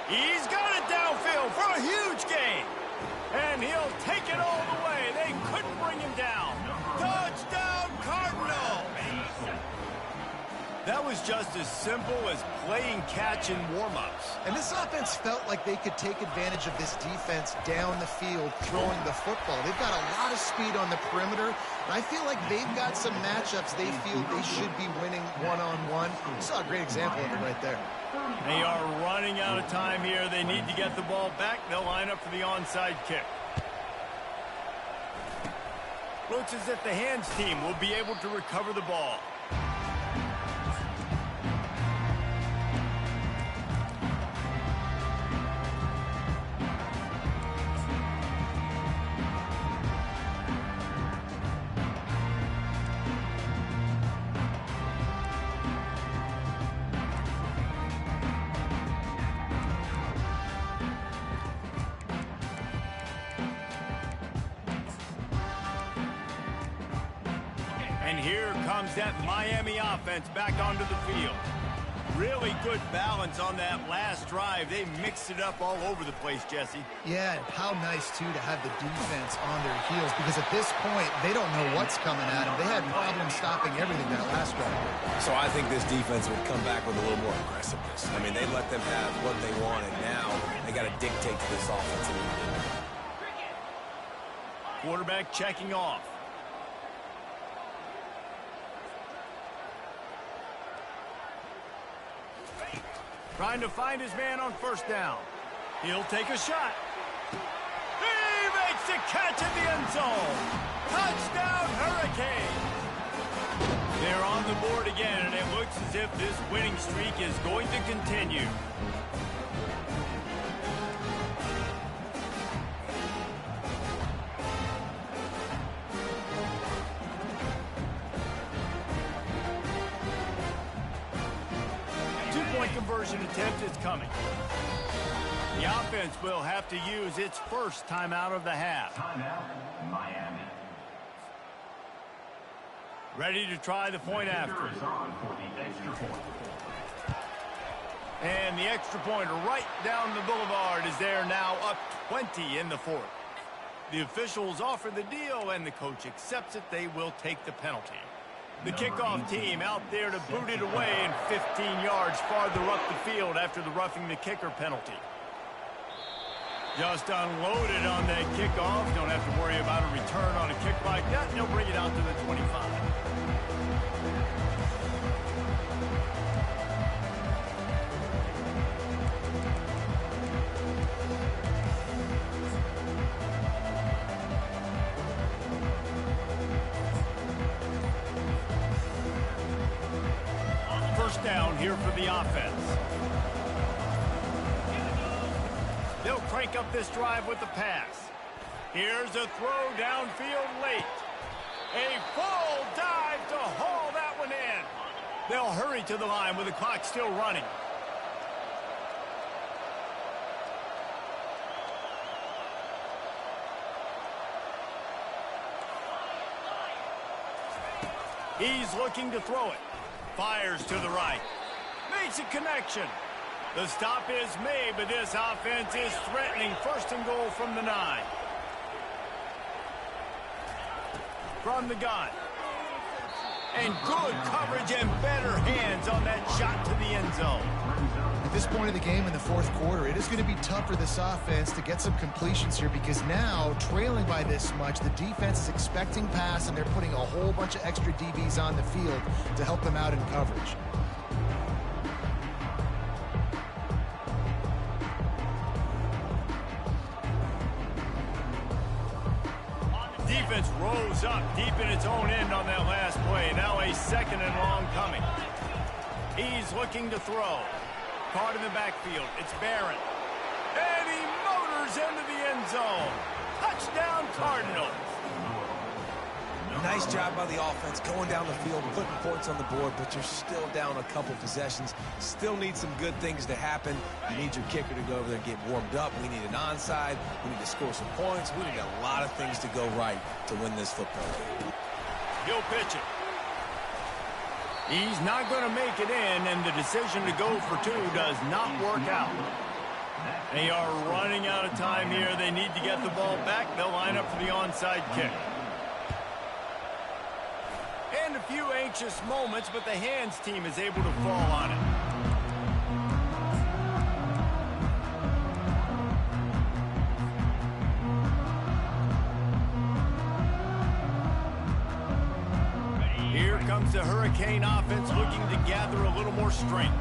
He's got it downfield for a huge gain. And he'll take it all the way. They couldn't bring him down. Touchdown, Cardinals! That was just as simple as playing catch in warm-ups. And this offense felt like they could take advantage of this defense down the field throwing the football. They've got a lot of speed on the perimeter, and I feel like they've got some matchups they feel they should be winning one-on-one. You saw a great example of it right there. They are running out of time here. They need to get the ball back. They'll line up for the onside kick. Looks as if the hands team will be able to recover the ball. And here comes that Miami offense back onto the field. Really good balance on that last drive. They mixed it up all over the place, Jesse. Yeah, and how nice, too, to have the defense on their heels, because at this point, they don't know what's coming at them. They had problems stopping everything that last drive. So I think this defense would come back with a little more aggressiveness. I mean, they let them have what they wanted. Now they got to dictate to this offense. Quarterback checking off. Trying to find his man on first down. He'll take a shot. He makes the catch in the end zone. Touchdown, Hurricane. They're on the board again, and it looks as if this winning streak is going to continue. Two-point conversion attempt is coming. The offense will have to use its first timeout of the half. Timeout, Miami. Ready to try the point after. Kicker is on for the extra point. And the extra point right down the boulevard is there now, up 20 in the fourth. The officials offer the deal, and the coach accepts it. They will take the penalty. The kickoff team out there to boot it away, and 15 yards farther up the field after the roughing the kicker penalty. Just unloaded on that kickoff. Don't have to worry about a return on a kick like that. They'll bring it out to the 25. First down here for the offense. They'll crank up this drive with the pass. Here's a throw downfield late. A full dive to haul that one in. They'll hurry to the line with the clock still running. He's looking to throw it. Fires to the right. Makes a connection. The stop is made, but this offense is threatening. First and goal from the 9. From the gun. And good coverage and better hands on that shot to the end zone. At this point of the game in the fourth quarter, it is going to be tough for this offense to get some completions here because now, trailing by this much, the defense is expecting pass, and they're putting a whole bunch of extra DBs on the field to help them out in coverage. Defense rose up deep in its own end on that last play. Now a second and long coming. He's looking to throw. Caught in the backfield. It's Barron. And he motors into the end zone. Touchdown, Cardinals. Nice job by the offense going down the field, putting points on the board, but you're still down a couple possessions. Still need some good things to happen. You need your kicker to go over there and get warmed up. We need an onside. We need to score some points. We need a lot of things to go right to win this football game. He'll pitch it. He's not going to make it in, and the decision to go for 2 does not work out. They are running out of time here. They need to get the ball back. They'll line up for the onside kick. And a few anxious moments, but the hands team is able to fall on it. Here comes the Hurricane offense looking to gather a little more strength.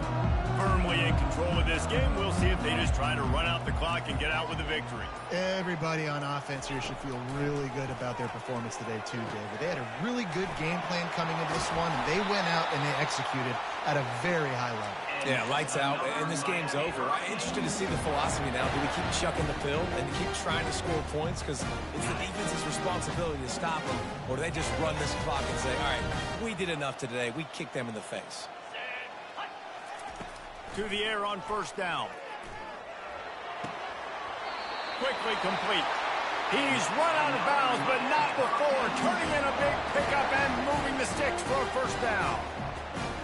Firmly in control of this game. We'll see if they just try to run out the clock and get out with a victory. Everybody on offense here should feel really good about their performance today too, David. They had a really good game plan coming into this one, and they went out and they executed at a very high level. Yeah, lights out, and this game's over. I'm interested to see the philosophy now. Do we keep chucking the pill and keep trying to score points because it's the defense's responsibility to stop them, or do they just run this clock and say, all right, we did enough today. We kicked them in the face. To the air on first down. Quickly complete. He's run out of bounds, but not before turning in a big pickup and moving the sticks for a first down.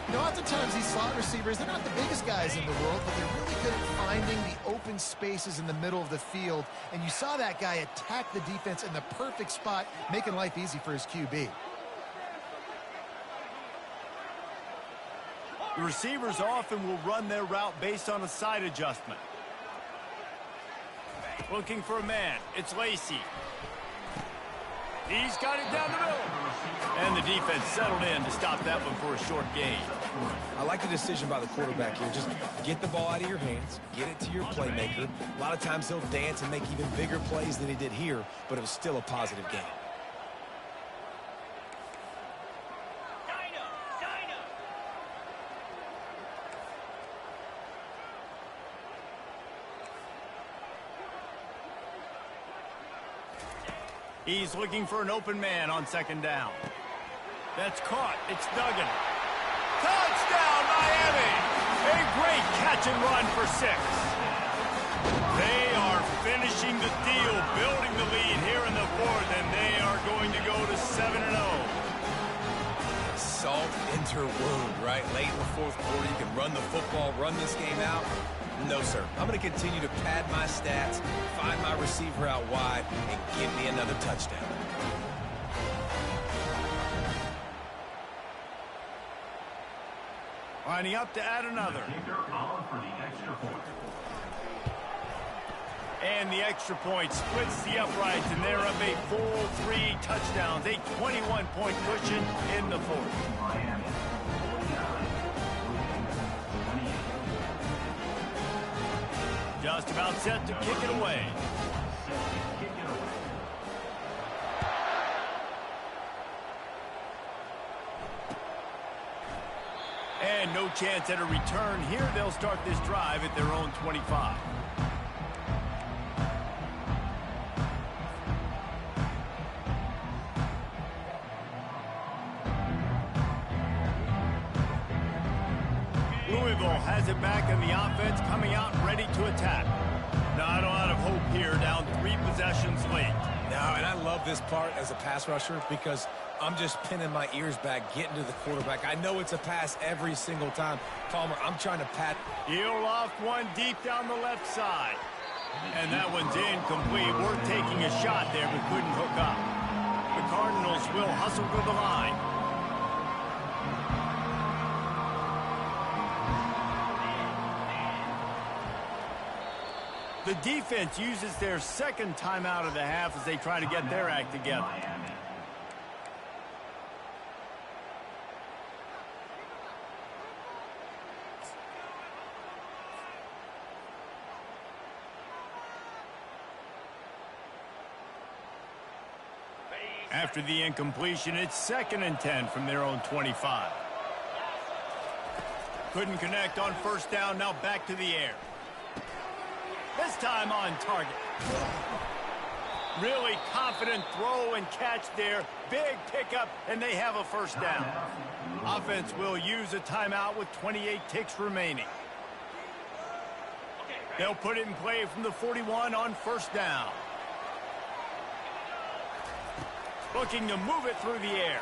You know, oftentimes these slot receivers, they're not the biggest guys in the world, but they're really good at finding the open spaces in the middle of the field. And you saw that guy attack the defense in the perfect spot, making life easy for his QB. The receivers often will run their route based on a side adjustment. Looking for a man. It's Lacey. He's got it down the middle. And the defense settled in to stop that one for a short gain. I like the decision by the quarterback here. Just get the ball out of your hands, get it to your playmaker. A lot of times he'll dance and make even bigger plays than he did here, but it was still a positive game. He's looking for an open man on second down. That's caught. It's Duggan. Touchdown, Miami! A great catch and run for 6. They are finishing the deal, building the lead here in the fourth, and they are going to go to 7-0. Salt into wound, right? Late in the fourth quarter, you can run the football, run this game out. No, sir. I'm going to continue to pad my stats, find my receiver out wide, and give me another touchdown. Lining up to add another. And the extra point splits the uprights, and they're up a full 3 touchdowns, a 21-point cushion in the fourth. Just about set to kick it away. And no chance at a return here. They'll start this drive at their own 25. Louisville has it back in the offense, coming out ready to attack. Not a lot of hope here, down 3 possessions late. No, and I love this part as a pass rusher because I'm just pinning my ears back, getting to the quarterback. I know it's a pass every single time. Palmer, I'm trying to pat. He'll loft one deep down the left side. And that one's incomplete. We're taking a shot there, but couldn't hook up. The Cardinals will hustle to the line. The defense uses their second timeout of the half as they try to get their act together. After the incompletion, it's 2nd and 10 from their own 25. Couldn't connect on first down, now back to the air. This time on target. Really confident throw and catch there. Big pickup, and they have a first down. Offense will use a timeout with 28 ticks remaining. They'll put it in play from the 41 on first down. Looking to move it through the air.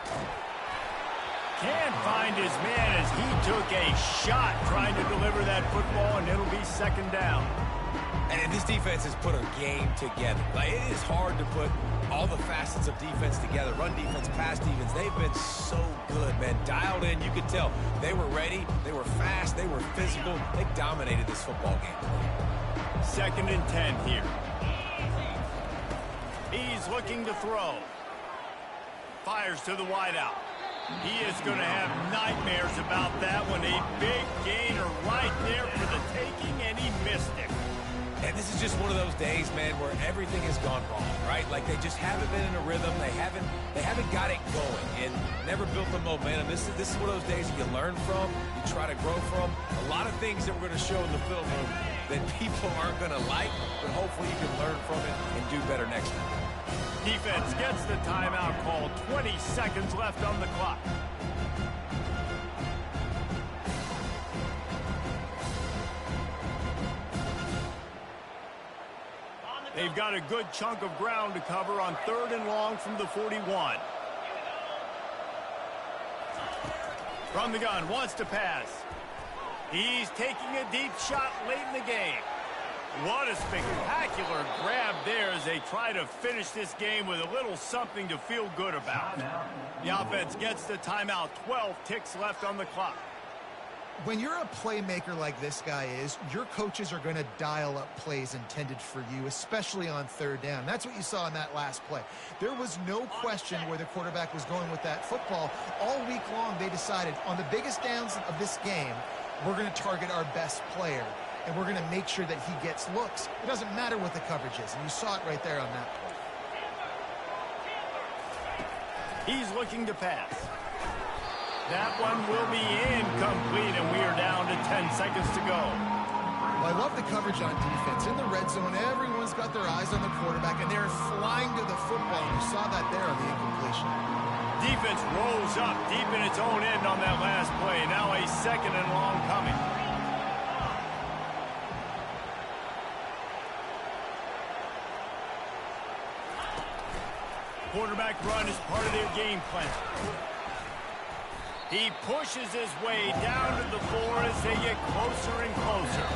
Can't find his man as he took a shot trying to deliver that football, and it'll be 2nd down. And this defense has put a game together. Like, it is hard to put all the facets of defense together. Run defense, pass defense. They've been so good, man. Dialed in. You could tell they were ready. They were fast. They were physical. They dominated this football game. 2nd and 10 here. He's looking to throw. Fires to the wideout. He is going to have nightmares about that one. A big gainer right there for the taking, and he missed it. And this is just one of those days, man, where everything has gone wrong, right? Like, they just haven't been in a rhythm. They haven't got it going and never built the momentum. This is one of those days that you learn from, you try to grow from. A lot of things that we're going to show in the film room that people aren't going to like, but hopefully you can learn from it and do better next time. Defense gets the timeout call. 20 seconds left on the clock. They've got a good chunk of ground to cover on 3rd and long from the 41. From the gun, wants to pass. He's taking a deep shot late in the game. What a spectacular grab there as they try to finish this game with a little something to feel good about. The offense gets the timeout. 12 ticks left on the clock. When you're a playmaker like this guy is, your coaches are going to dial up plays intended for you, especially on 3rd down. That's what you saw in that last play. There was no question where the quarterback was going with that football. All week long, they decided on the biggest downs of this game, we're going to target our best player, and we're going to make sure that he gets looks. It doesn't matter what the coverage is, and you saw it right there on that play. He's looking to pass. That one will be incomplete, and we are down to 10 seconds to go. Well, I love the coverage on defense. In the red zone, everyone's got their eyes on the quarterback, and they're flying to the football. You saw that there on the incompletion. Defense rolls up deep in its own end on that last play. Now a 2nd and long coming. Quarterback run is part of their game plan. He pushes his way down to the floor as they get closer and closer.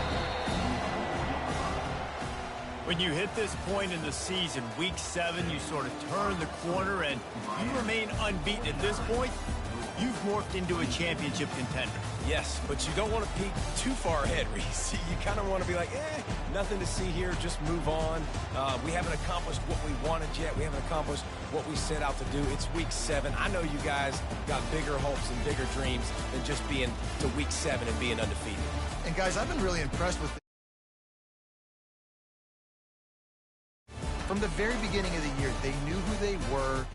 When you hit this point in the season, week 7, you sort of turn the corner and you remain unbeaten at this point. You've morphed into a championship contender. Yes, but you don't want to peek too far ahead, Reese. You kind of want to be like, nothing to see here, just move on. We haven't accomplished what we wanted yet. We haven't accomplished what we set out to do. It's week 7. I know you guys got bigger hopes and bigger dreams than just being to week 7 and being undefeated. And guys, I've been really impressed with from the very beginning of the year. They knew who they were.